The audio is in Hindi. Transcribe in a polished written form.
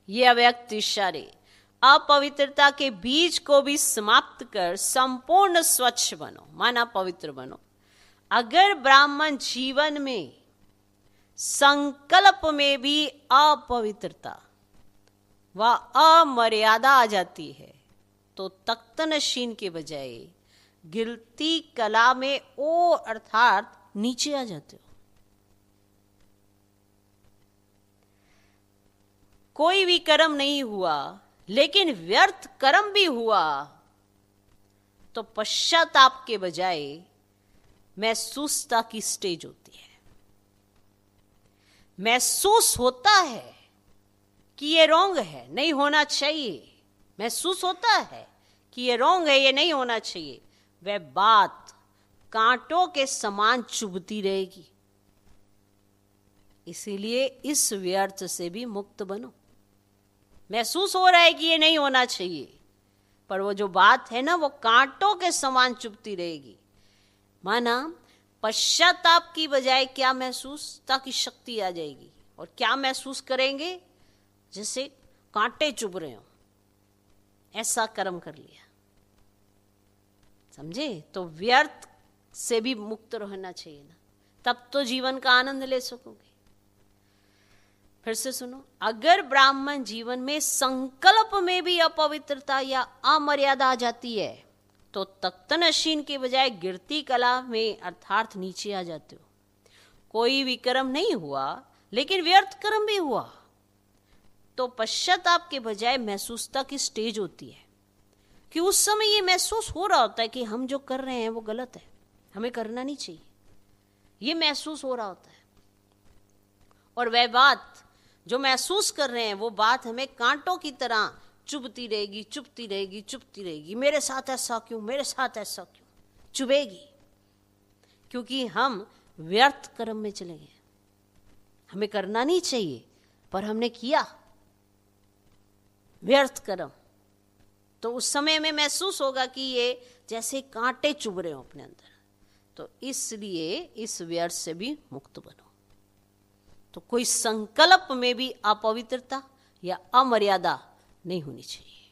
ये अव्यक्त इशारे अपवित्रता के बीज को भी समाप्त कर संपूर्ण स्वच्छ बनो, माना पवित्र बनो। अगर ब्राह्मण जीवन में संकल्प में भी अपवित्रता व अमर्यादा आ जाती है तो तख्त नशीन के बजाय गिरती कला में ओ अर्थात नीचे आ जाते हो। कोई भी कर्म नहीं हुआ लेकिन व्यर्थ कर्म भी हुआ तो पश्चाताप के बजाय महसूसता की स्टेज होती है। महसूस होता है कि ये रॉन्ग है, नहीं होना चाहिए, महसूस होता है कि ये रॉन्ग है, ये नहीं होना चाहिए, वह बात कांटों के समान चुभती रहेगी। इसीलिए इस व्यर्थ से भी मुक्त बनो। महसूस हो रहा है कि ये नहीं होना चाहिए, पर वो जो बात है ना वो कांटों के समान चुभती रहेगी। माना पश्चाताप की बजाय क्या महसूसता की शक्ति आ जाएगी, और क्या महसूस करेंगे, जैसे कांटे चुभ रहे हो, ऐसा कर्म कर लिया। समझे? तो व्यर्थ से भी मुक्त रहना चाहिए ना, तब तो जीवन का आनंद ले सकोगे। फिर से सुनो, अगर ब्राह्मण जीवन में संकल्प में भी अपवित्रता या अमर्यादा आ जाती है तो तख्त नशीन के बजाय गिरती कला में अर्थात नीचे आ जाते हो। कोई विक्रम नहीं हुआ लेकिन व्यर्थ कर्म भी हुआ तो पश्चाताप के बजाय महसूसता की स्टेज होती है कि उस समय ये महसूस हो रहा होता है कि हम जो कर रहे हैं वो गलत है, हमें करना नहीं चाहिए, ये महसूस हो रहा होता है। और वह बात जो महसूस कर रहे हैं वो बात हमें कांटों की तरह चुभती रहेगी, चुभती रहेगी, चुभती रहेगी। मेरे साथ ऐसा क्यों, मेरे साथ ऐसा क्यों, चुभेगी, क्योंकि हम व्यर्थ कर्म में चले गए। हमें करना नहीं चाहिए पर हमने किया व्यर्थ कर्म, तो उस समय में महसूस होगा कि ये जैसे कांटे चुभ रहे हो अपने अंदर। तो इसलिए इस व्यर्थ से भी मुक्त बनो। तो कोई संकल्प में भी अपवित्रता या अमर्यादा नहीं होनी चाहिए।